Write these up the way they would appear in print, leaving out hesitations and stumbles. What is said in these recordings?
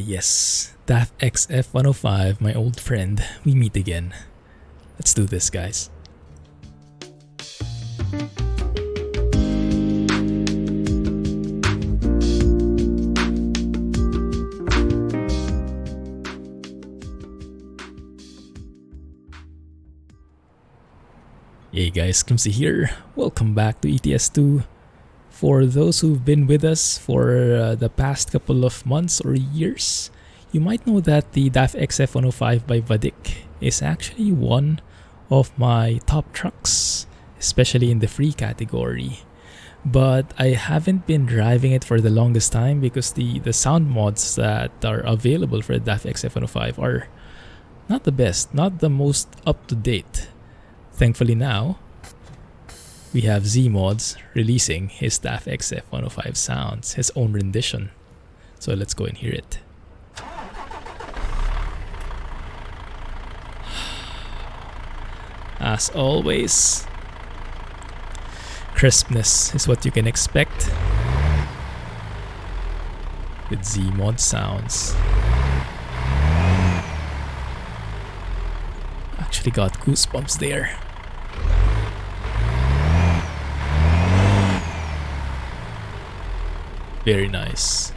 Yes, DAF XF105, my old friend. We meet again. Let's do this, guys. Hey guys, Clumsy here. Welcome back to ETS2. For those who've been with us for the past couple of months or years, you might know that the DAF XF105 by vad&k is actually one of my top trucks, especially in the free category. But I haven't been driving it for the longest time because the sound mods that are available for the DAF XF105 are not the best, not the most up-to-date. Thankfully now, we have Zeemod releasing his DAF XF105 sounds, his own rendition. So let's go and hear it. As always, crispness is what you can expect with Zeemod sounds. Actually got goosebumps there. Very nice.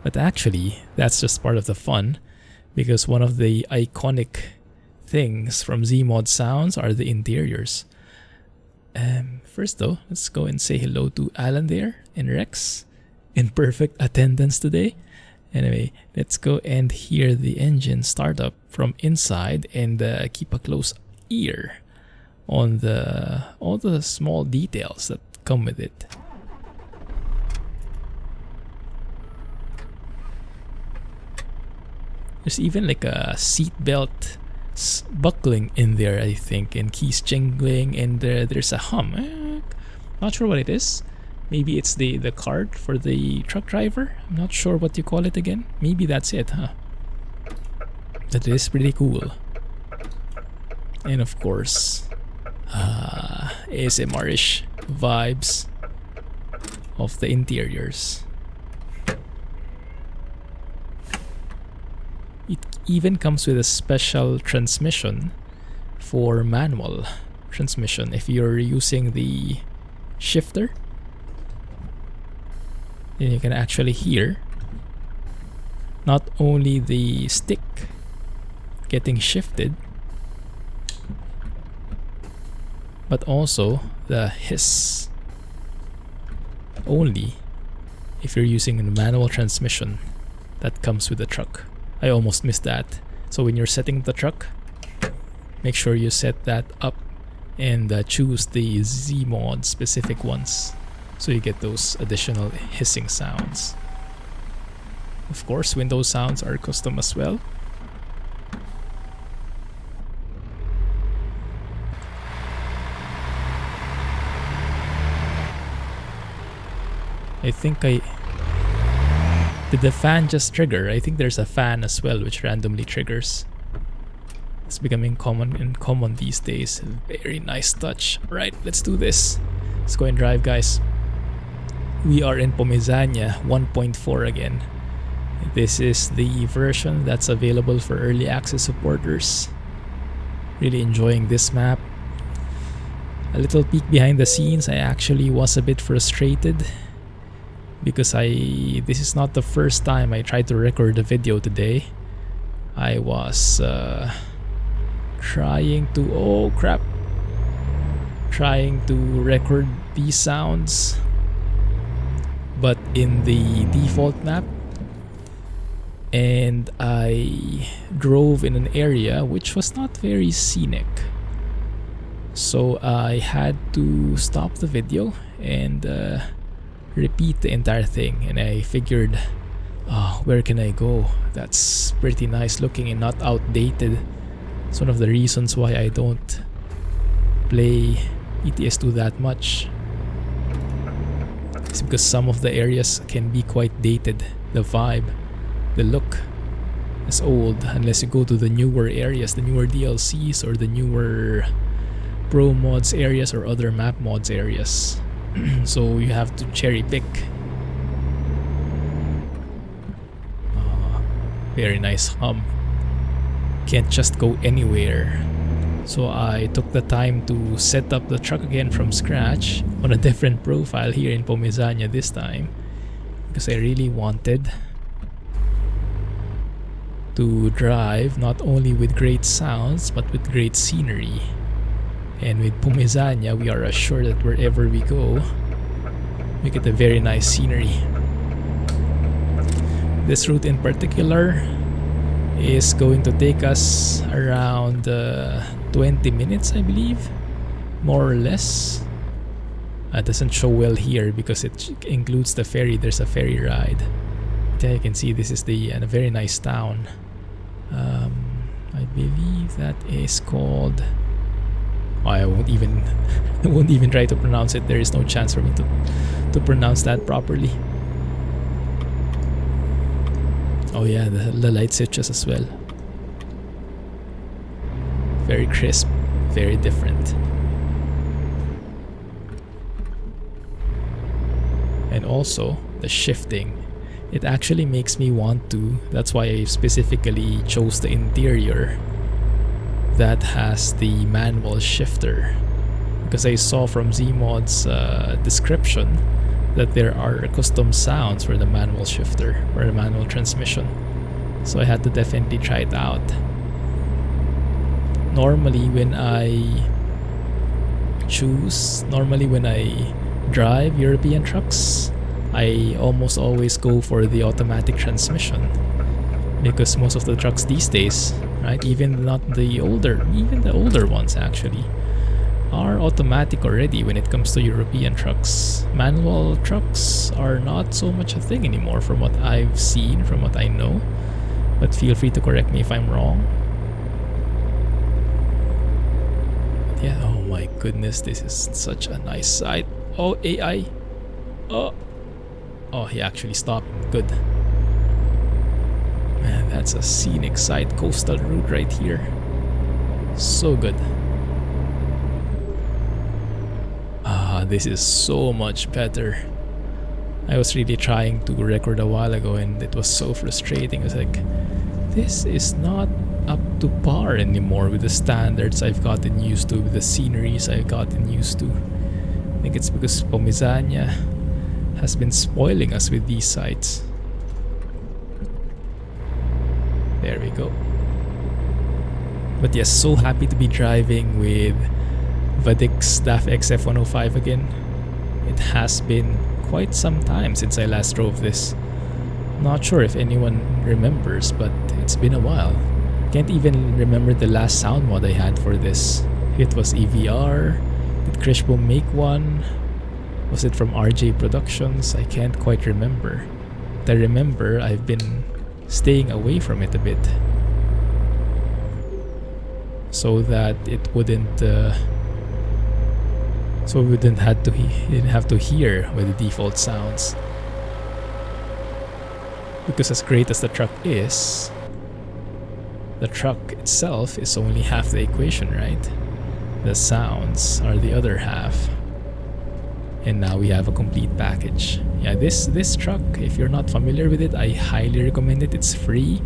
But actually, that's just part of the fun, because one of the iconic things from Zeemod sounds are the interiors. First though, let's go and say hello to Alan there and Rex in perfect attendance today. Anyway, let's go and hear the engine start up from inside and keep a close ear on all the small details that come with it. There's even like a seat belt buckling in there, I think, and keys jingling, and there's a hum. Not sure what it is. Maybe it's the card for the truck driver. I'm not sure what you call it again. Maybe that's it, huh? That is pretty cool. And of course, ASMR-ish vibes of the interiors. It even comes with a special transmission for manual transmission if you're using the shifter. Then you can actually hear not only the stick getting shifted, but also the hiss. Only if you're using a manual transmission that comes with the truck. I almost missed that. So when you're setting the truck, make sure you set that up and choose the Zeemod specific ones, so you get those additional hissing sounds. Of course, window sounds are custom as well. I think did the fan just trigger? I think there's a fan as well which randomly triggers. It's becoming common these days. Very nice touch. Right, let's do this. Let's go and drive, guys. We are in Pomezania 1.4 again. This is the version that's available for early access supporters. Really enjoying this map. A little peek behind the scenes, I actually was a bit frustrated because this is not the first time I tried to record a video today. I was trying to record these sounds, but in the default map, and I drove in an area which was not very scenic, so I had to stop the video and repeat the entire thing. And I figured, where can I go that's pretty nice looking and not outdated? It's one of the reasons why I don't play ETS2 that much. It's because some of the areas can be quite dated. The vibe, the look is old unless you go to the newer areas, the newer DLCs or the newer pro mods areas or other map mods areas. So you have to cherry pick. very nice hum. Can't just go anywhere. So I took the time to set up the truck again from scratch on a different profile here in Pomezagna this time, because I really wanted to drive not only with great sounds but with great scenery. And with Pomezagna, we are assured that wherever we go, we get a very nice scenery. This route in particular is going to take us around 20 minutes, I believe, more or less. It doesn't show well here because it includes the ferry. There's a ferry ride. There you can see this is a very nice town. I believe that is called... I won't even I won't even try to pronounce it. There is no chance for me to pronounce that properly. Oh yeah, the light switches as well. Very crisp, very different. And also the shifting. It actually makes me want to, that's why I specifically chose the interior that has the manual shifter, because I saw from Zeemod's description that there are custom sounds for the manual shifter or the manual transmission. So I had to definitely try it out. Normally when I drive European trucks, I almost always go for the automatic transmission, because most of the trucks these days, right, even the older ones actually, are automatic already when it comes to European trucks. Manual trucks are not so much a thing anymore from what I've seen, from what I know, but feel free to correct me if I'm wrong. Yeah, oh my goodness, this is such a nice sight. Oh, AI. Oh, he actually stopped. Good. Man, that's a scenic sight, coastal route right here. So good. This is so much better. I was really trying to record a while ago and it was so frustrating. I was like, this is not up to par anymore with the standards I've gotten used to, with the sceneries I've gotten used to. I think it's because Pomezagna has been spoiling us with these sites. There we go. But yes, so happy to be driving with vad&k's DAF XF105 again. It has been quite some time since I last drove this. Not sure if anyone remembers, but it's been a while. Can't even remember the last sound mod I had for this. It was EVR. Did Krishbo make one? Was it from RJ Productions? I can't quite remember. But I remember I've been staying away from it a bit, so that it wouldn't so we didn't have to hear with the default sounds. Because as great as the truck is, the truck itself is only half the equation, right? The sounds are the other half. And now we have a complete package. Yeah, this truck, if you're not familiar with it, I highly recommend it. It's free.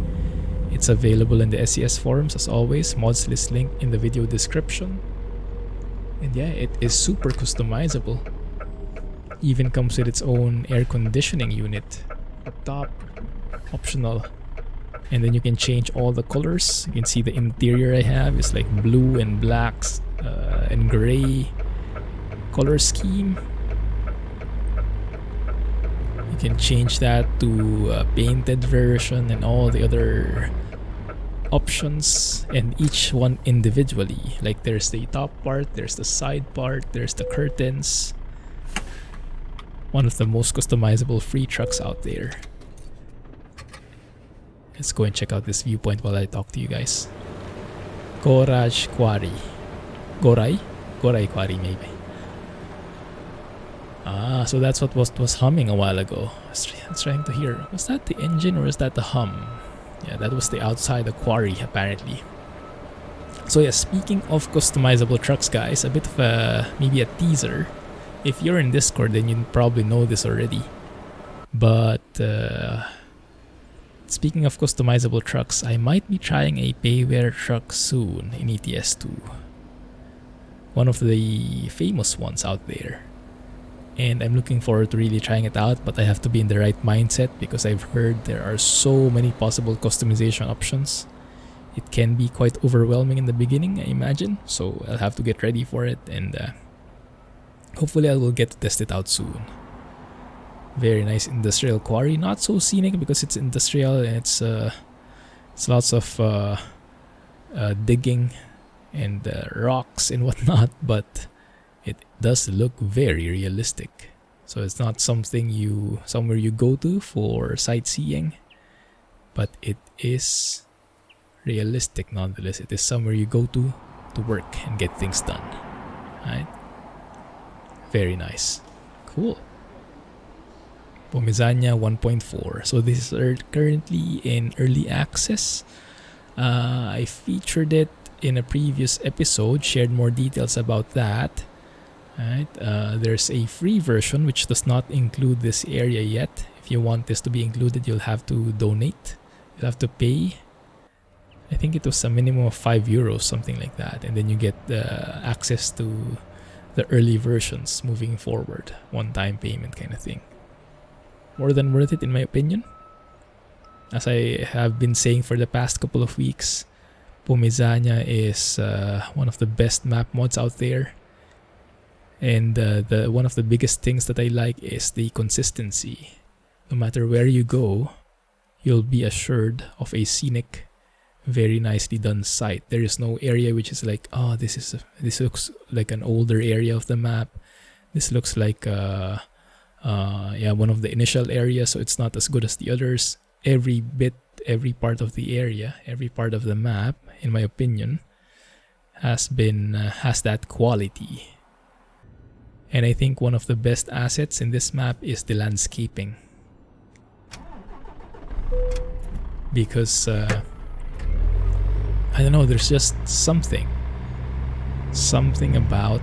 It's available in the SCS forums as always. Mods list link in the video description. And yeah, it is super customizable. Even comes with its own air conditioning unit up top, optional. And then you can change all the colors. You can see the interior I have is like blue and blacks and gray color scheme. You can change that to a painted version and all the other options, and each one individually. Like there's the top part, there's the side part, there's the curtains. One of the most customizable free trucks out there. Let's go and check out this viewpoint while I talk to you guys. Goraj Quarry. Gorai Quarry maybe. So that's what was humming a while ago. I was trying to hear. Was that the engine or was that the hum? Yeah, that was the outside the quarry apparently. So yeah, speaking of customizable trucks, guys, a bit of maybe a teaser. If you're in Discord, then you probably know this already. But speaking of customizable trucks, I might be trying a payware truck soon in ETS2. One of the famous ones out there. And I'm looking forward to really trying it out, but I have to be in the right mindset because I've heard there are so many possible customization options. It can be quite overwhelming in the beginning, I imagine, so I'll have to get ready for it, and hopefully I will get to test it out soon. Very nice industrial quarry, not so scenic because it's industrial and it's lots of digging and rocks and whatnot, but it does look very realistic. So it's not somewhere you go to for sightseeing, but it is realistic nonetheless. It is somewhere you go to work and get things done. Right? Very nice. Cool. Pomezania 1.4. So this is currently in early access. I featured it in a previous episode, shared more details about that. Right. There's a free version which does not include this area yet. If you want this to be included, you'll have to donate. You'll have to pay. I think it was a minimum of €5, something like that. And then you get access to the early versions moving forward. One-time payment kind of thing. More than worth it in my opinion. As I have been saying for the past couple of weeks, Pomezagna is one of the best map mods out there. And one of the biggest things that I like is the consistency. No matter where you go, you'll be assured of a scenic, very nicely done site. There is no area which is like, oh, this looks like an older area of the map. This looks like one of the initial areas, so it's not as good as the others. Every part of the area, every part of the map, in my opinion, has that quality. And I think one of the best assets in this map is the landscaping. Because, I don't know, there's just something about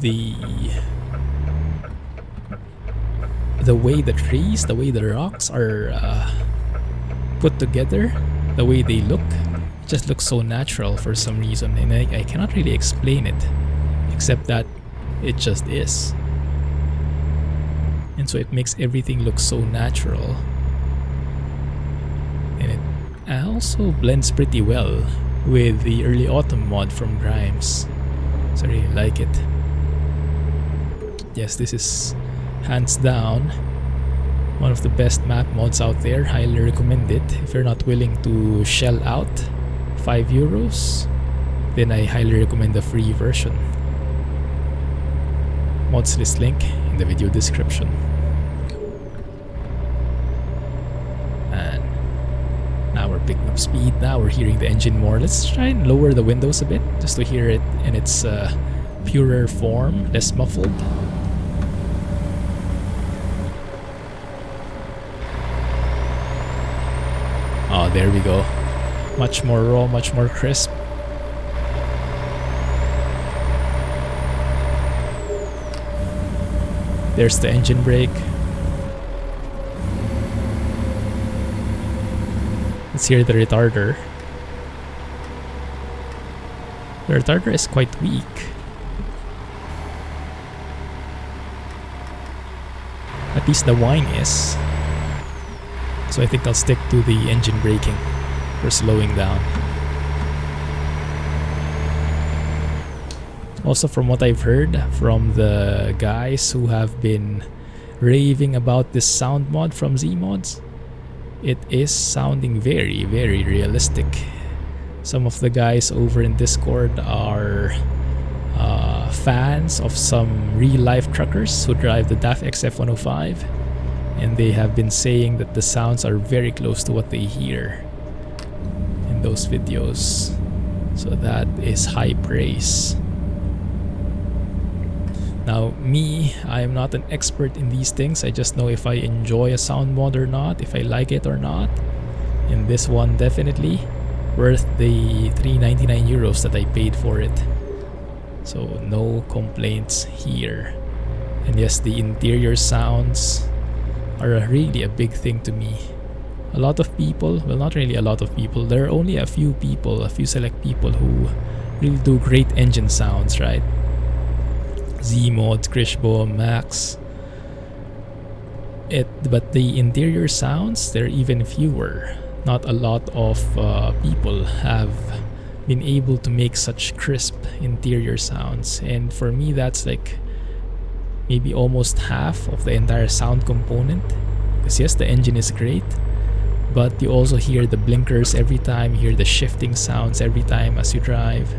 the way the trees, the way the rocks are put together, the way they look. Just looks so natural for some reason, and I cannot really explain it except that it just is. And so it makes everything look so natural, and it also blends pretty well with the Early Autumn mod from Grimes. So I really like it. Yes, this is hands down one of the best map mods out there. Highly recommend it. If you're not willing to shell out €5, then I highly recommend the free version. Mods list link in the video description. And now we're picking up speed. Now we're hearing the engine more. Let's try and lower the windows a bit just to hear it in its purer form, less muffled. Oh, there we go. Much more raw, much more crisp. There's the engine brake. Let's hear the retarder. The retarder is quite weak. At least the whine is. So I think I'll stick to the engine braking for slowing down. Also, from what I've heard from the guys who have been raving about this sound mod from Zeemod, it is sounding very, very realistic. Some of the guys over in Discord are fans of some real-life truckers who drive the DAF XF105, and they have been saying that the sounds are very close to what they hear in those videos. So that is high praise. Now, me, I am not an expert in these things. I just know if I enjoy a sound mod or not, if I like it or not. And this one definitely worth the €399 that I paid for it. So no complaints here. And yes, the interior sounds are really a big thing to me. A lot of people, well, not really a lot of people, there are only a few people, a few select people who really do great engine sounds, right? Zeemod, Krishbo, Max. But the interior sounds, there are even fewer. Not a lot of people have been able to make such crisp interior sounds, and for me that's like maybe almost half of the entire sound component. Because yes, the engine is great, but you also hear the blinkers every time, you hear the shifting sounds every time as you drive.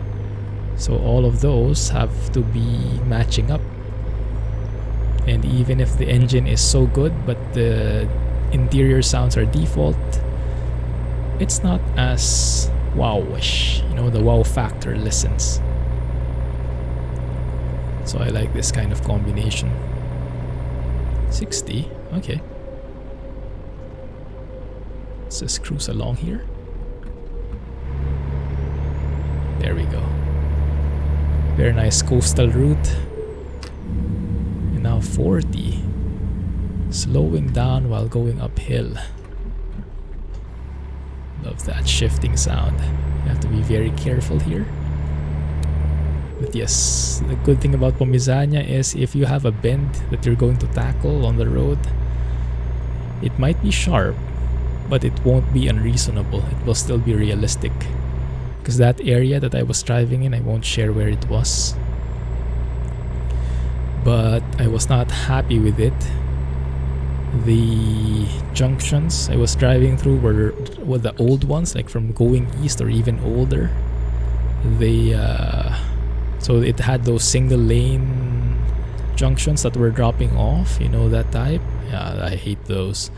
So all of those have to be matching up. And even if the engine is so good but the interior sounds are default, it's not as wow-ish, you know, the wow factor listens. So I like this kind of combination. 60, okay. Let's just cruise along here. There we go. Very nice coastal route. And now 40. Slowing down while going uphill. Love that shifting sound. You have to be very careful here. But yes, the good thing about Pomezania is if you have a bend that you're going to tackle on the road, it might be sharp, but it won't be unreasonable. It will still be realistic. Because that area that I was driving in, I won't share where it was, but I was not happy with it. The junctions I was driving through were the old ones, like from going east or even older. They so it had those single lane junctions that were dropping off, you know, that type. Yeah, I hate those.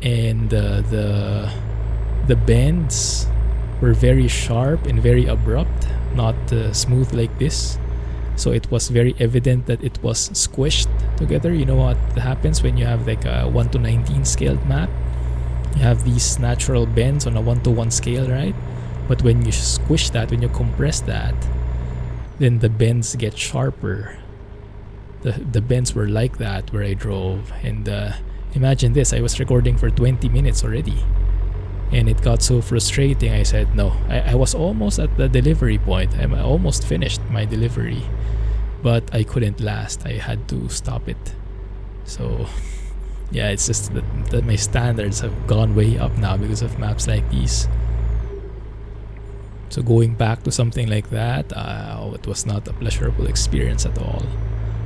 And the bends were very sharp and very abrupt, not smooth like this. So it was very evident that it was squished together. You know what happens when you have like a 1:19 scaled map? You have these natural bends on a 1:1 scale, right? But when you squish that, when you compress that, then the bends get sharper. The bends were like that where I drove. And imagine this, I was recording for 20 minutes already. And it got so frustrating, I said no. I was almost at the delivery point. I almost finished my delivery. But I couldn't last. I had to stop it. So yeah, it's just that my standards have gone way up now because of maps like these. So going back to something like that, it was not a pleasurable experience at all.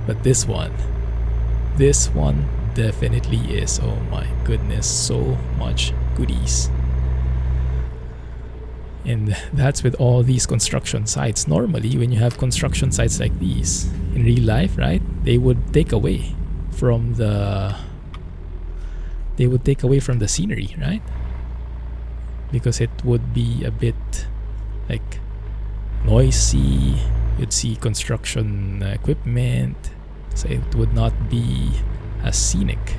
But this one definitely is. Oh my goodness, so much goodies. And that's with all these construction sites. Normally, when you have construction sites like these in real life, right, they would take away from the scenery, right? Because it would be a bit like noisy. You'd see construction equipment, so it would not be as scenic.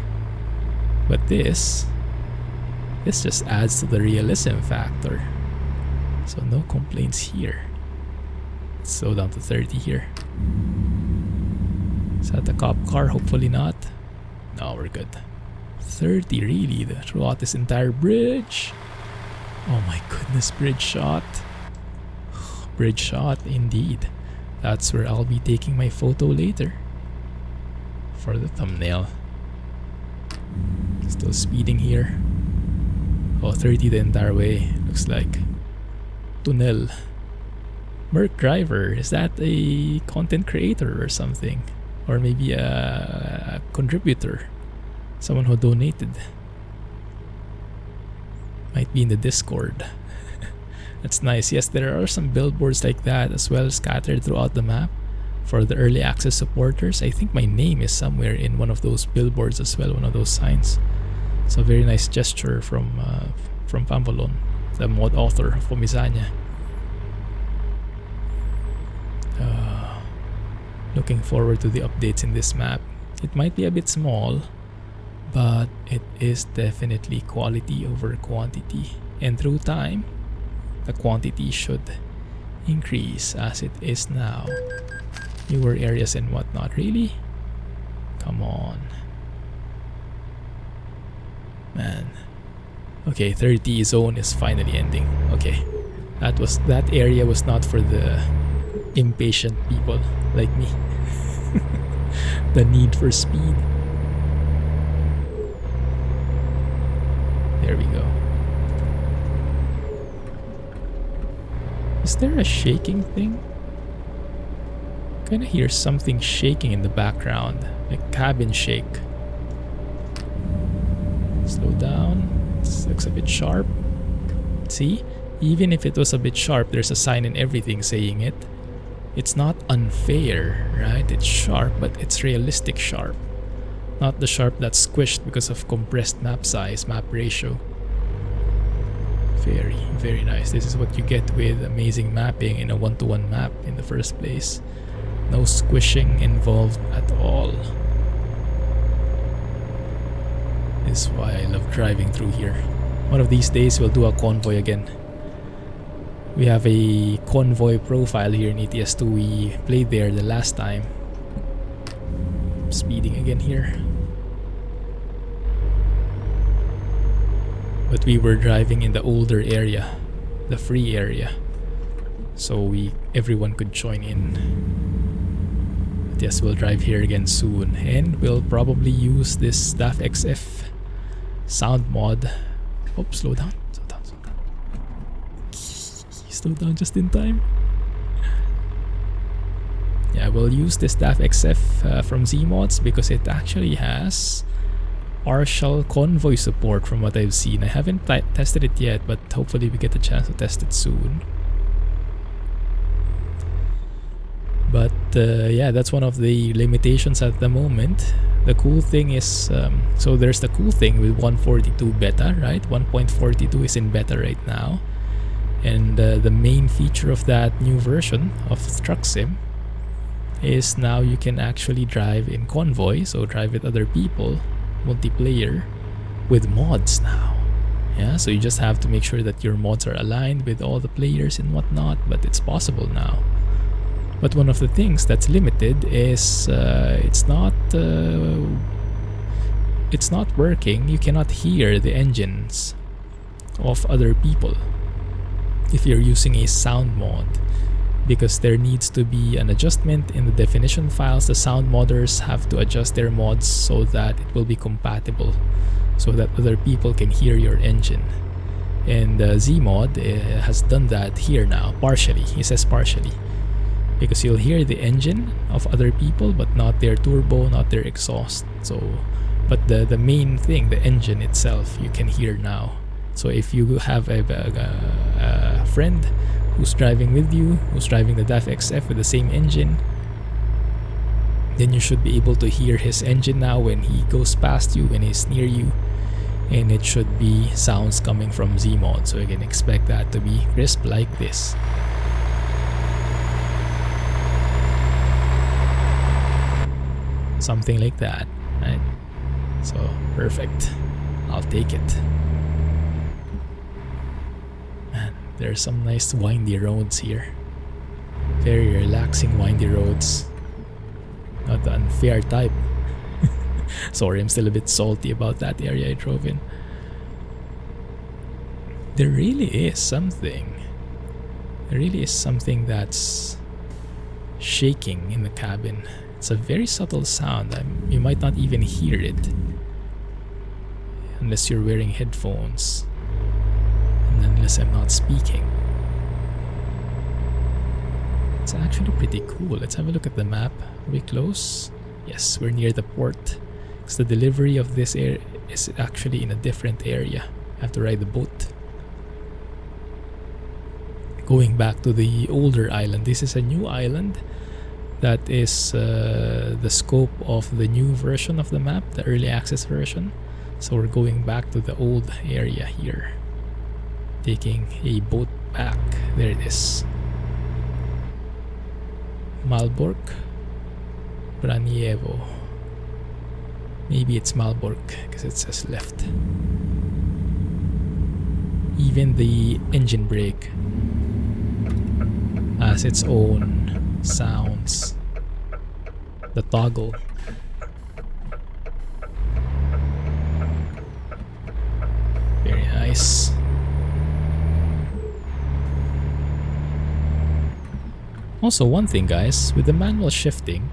But this just adds to the realism factor. So no complaints here. Let's slow down to 30 here. Is that a cop car? Hopefully not. No, we're good. 30 really, throughout this entire bridge. Oh my goodness, bridge shot. Bridge shot indeed. That's where I'll be taking my photo later for the thumbnail. Still speeding here. Oh, 30 the entire way. Looks like tunnel. Merc driver, is that a content creator or something? Or maybe a contributor? Someone who donated? Might be in the Discord. That's nice. Yes, there are some billboards like that as well scattered throughout the map for the early access supporters. I think my name is somewhere in one of those billboards as well, one of those signs. So very nice gesture from Pambolon, the mod author of Pomezania. Looking forward to the updates in this map. It might be a bit small, but it is definitely quality over quantity. And through time, the quantity should increase as it is now. Newer areas and whatnot. Really? Come on. Man. Okay, 30 zone is finally ending. Okay. That area was not for the impatient people like me. The need for speed. There we go. Is there a shaking thing? Kinda hear something shaking in the background. A cabin shake. Slow down. This looks a bit sharp. See? Even if it was a bit sharp, there's a sign in everything saying it. It's not unfair, right? It's sharp, but it's realistic sharp. Not the sharp that's squished because of compressed map size, map ratio. Very, very nice. This is what you get with amazing mapping in a one-to-one map in the first place. No squishing involved at all. This is why I love driving through here. One of these days we'll do a convoy again. We have a Convoy profile here in ETS2. We played there the last time. Speeding again here. But we were driving in the older area, the free area. So everyone could join in. But yes, we'll drive here again soon. And we'll probably use this DAF XF sound mod. Oh, slow down. Slow down just in time. Yeah, we'll use this DAF XF from Zeemods because it actually has partial convoy support from what I've seen. I haven't tested it yet, but hopefully we get a chance to test it soon. But yeah, that's one of the limitations at the moment. The cool thing is, so there's the cool thing with 142 beta, right? 1.42 is in beta right now. And the main feature of that new version of Truck Sim is now you can actually drive in Convoy, so drive with other people, multiplayer, with mods now. Yeah, so you just have to make sure that your mods are aligned with all the players and whatnot, but it's possible now. But one of the things that's limited is it's not working. You cannot hear the engines of other people if you're using a sound mod, because there needs to be an adjustment in the definition files. The sound modders have to adjust their mods so that it will be compatible, so that other people can hear your engine. And Zeemod has done that here now, partially. He says partially, because you'll hear the engine of other people but not their turbo, not their exhaust. So, but the main thing, the engine itself, you can hear now. So if you have a friend who's driving with you, who's driving the DAF XF with the same engine, then you should be able to hear his engine now when he goes past you, when he's near you, and it should be sounds coming from Zeemod. So you can expect that to be crisp like this. Something like that, right? So perfect. I'll take it. Man, there's some nice windy roads here. Very relaxing windy roads. Not the unfair type. Sorry, I'm still a bit salty about that area I drove in. There really is something. There really is something that's shaking in the cabin. It's a very subtle sound. You might not even hear it unless you're wearing headphones, and unless I'm not speaking. It's actually pretty cool. Let's have a look at the map. Are we close? Yes, we're near the port. Because the delivery of this air is actually in a different area. I have to ride the boat. Going back to the older island. This is a new island. That is the scope of the new version of the map, the early access version. So we're going back to the old area here. Taking a boat back. There it is. Malbork. Branievo. Maybe it's Malbork because it says left. Even the engine brake has its own sounds. The toggle. nice. Also, one thing guys, with the manual shifting,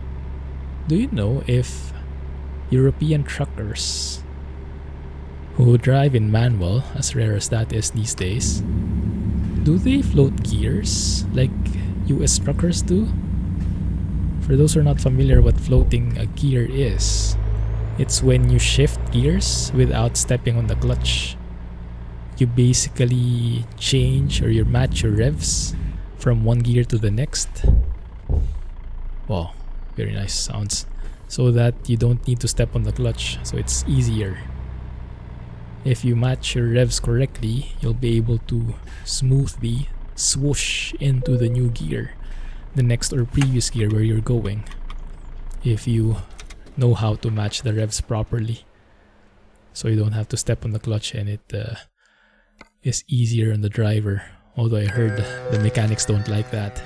do you know if European truckers who drive in manual, as rare as that is these days, do they float gears like US truckers do? For those who are not familiar what floating a gear is, it's when you shift gears without stepping on the clutch. You basically change or you match your revs from one gear to the next. Wow, very nice sounds. So that you don't need to step on the clutch, so it's easier. If you match your revs correctly, you'll be able to smoothly swoosh into the new gear, the next or previous gear where you're going, if you know how to match the revs properly. So you don't have to step on the clutch, and it is easier on the driver. Although I heard the mechanics don't like that.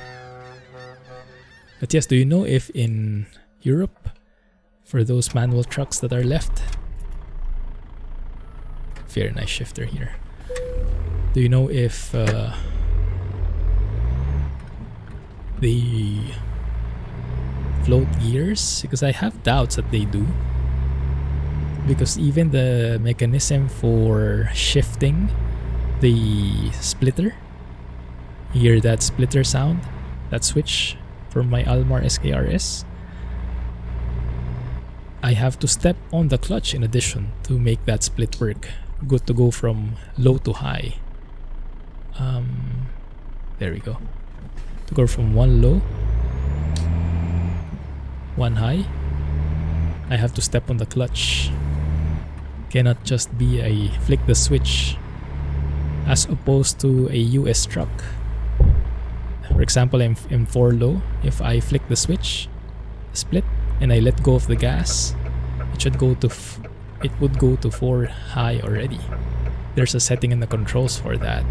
But yes, do you know if in Europe, for those manual trucks that are left, very nice shifter here. Do you know if they float gears? Because I have doubts that they do. Because even the mechanism for shifting the splitter, hear that splitter sound, that switch from my ALMAR SKRS, I have to step on the clutch in addition to make that split work. Good to go from low to high. There we go. To go from one low, one high, I have to step on the clutch. Cannot just be a flick the switch, as opposed to a US truck. For example, I'm 4 low. If I flick the switch, split, and I let go of the gas, it should go to it would go to 4 high already. There's a setting in the controls for that.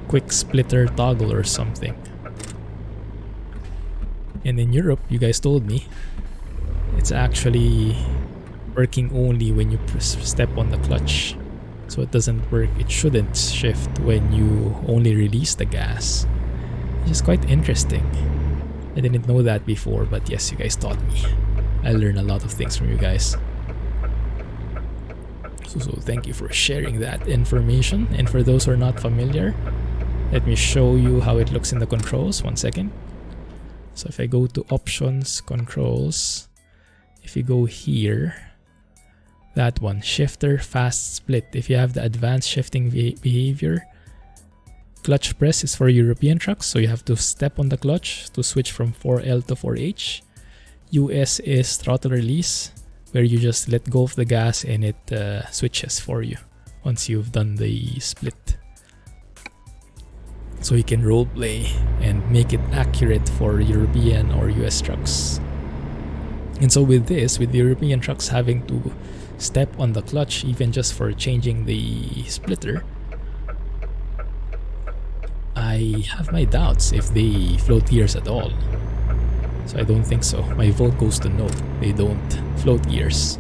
Quick splitter toggle or something. And in Europe, you guys told me, it's actually working only when you step on the clutch. So it doesn't work, it shouldn't shift when you only release the gas. Which is quite interesting. I didn't know that before, but yes, you guys taught me. I learned a lot of things from you guys. So thank you for sharing that information. And for those who are not familiar, let me show you how it looks in the controls. 1 second. So if I go to options, controls, if you go here, that one, shifter fast split. If you have the advanced shifting behavior, clutch press is for European trucks, so you have to step on the clutch to switch from 4L to 4H. US is throttle release, where you just let go of the gas and it switches for you once you've done the split. So you can roleplay and make it accurate for European or US trucks. And so with this, with the European trucks having to step on the clutch even just for changing the splitter, I have my doubts if they float gears at all. So I don't think so. My vote goes to no. They don't float gears.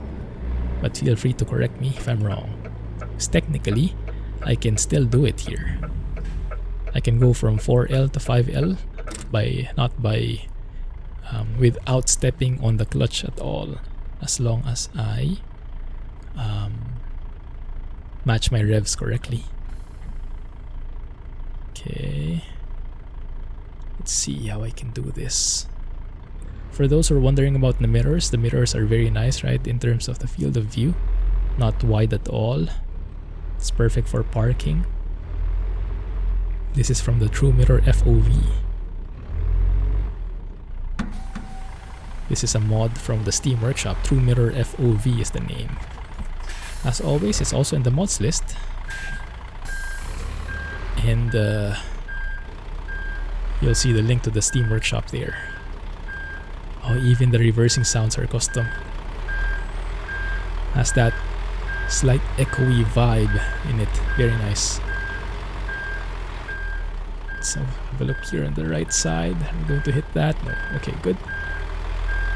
But feel free to correct me if I'm wrong. Because technically, I can still do it here. I can go from 4L to 5L without stepping on the clutch at all, as long as I match my revs correctly. Okay, let's see how I can do this. For those who are wondering about the mirrors are very nice, right? In terms of the field of view, not wide at all. It's perfect for parking. This is from the True Mirror FOV. This is a mod from the Steam Workshop. True Mirror FOV is the name. As always, it's also in the mods list. And you'll see the link to the Steam Workshop there. Oh, even the reversing sounds are custom. Has that slight echoey vibe in it. Very nice. So have a look here on the right side. I'm going to hit that. No. Okay, good.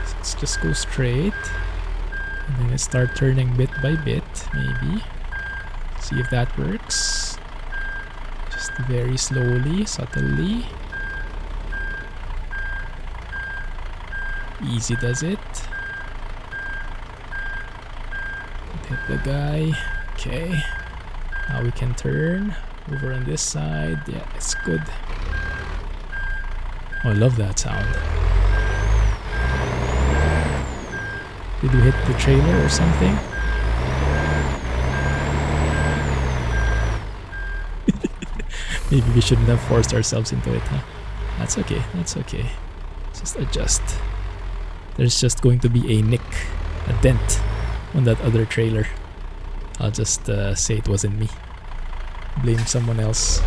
So let's just go straight. And then let's start turning bit by bit, maybe. See if that works. Just very slowly, subtly. Easy does it. Hit the guy. Okay. Now we can turn over on this side. Yeah, it's good. Oh, I love that sound. Did we hit the trailer or something? Maybe we shouldn't have forced ourselves into it, huh? That's okay, that's okay. Just adjust. There's just going to be a nick, a dent on that other trailer. I'll just say it wasn't me. Blame someone else.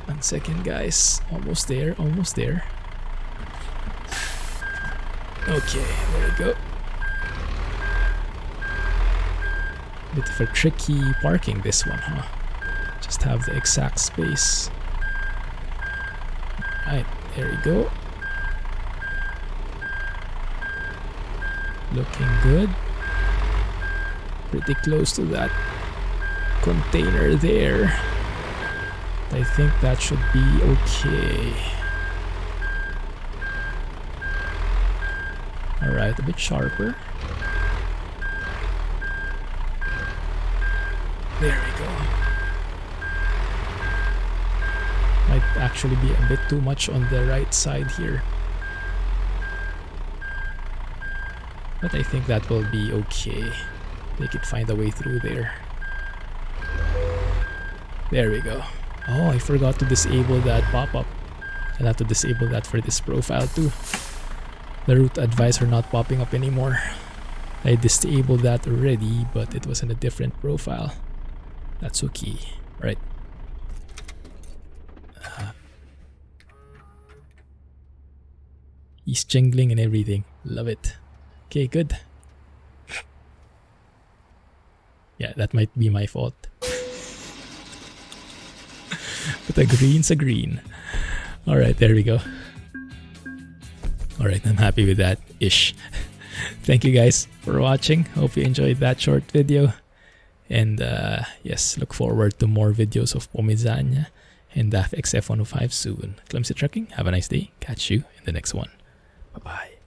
1 second, guys. Almost there, almost there. Okay, there we go. Bit of a tricky parking, this one, huh? Just have the exact space. Right, there we go. Looking good. Pretty close to that container there. I think that should be okay. Alright, a bit sharper. There we go. Might actually be a bit too much on the right side here. But I think that will be okay. They could find a way through there. There we go. Oh, I forgot to disable that pop-up. I'll have to disable that for this profile too. The route advisor not popping up anymore. I disabled that already, but it was in a different profile. That's okay. Right. He's jingling and everything. Love it. Okay, good. Yeah, that might be my fault. But a green's a green. Alright, there we go. Alright, I'm happy with that ish. Thank you guys for watching. Hope you enjoyed that short video. And yes, look forward to more videos of Pomezania and DAF XF105 soon. Clumsy Trucking, have a nice day. Catch you in the next one. Bye-bye.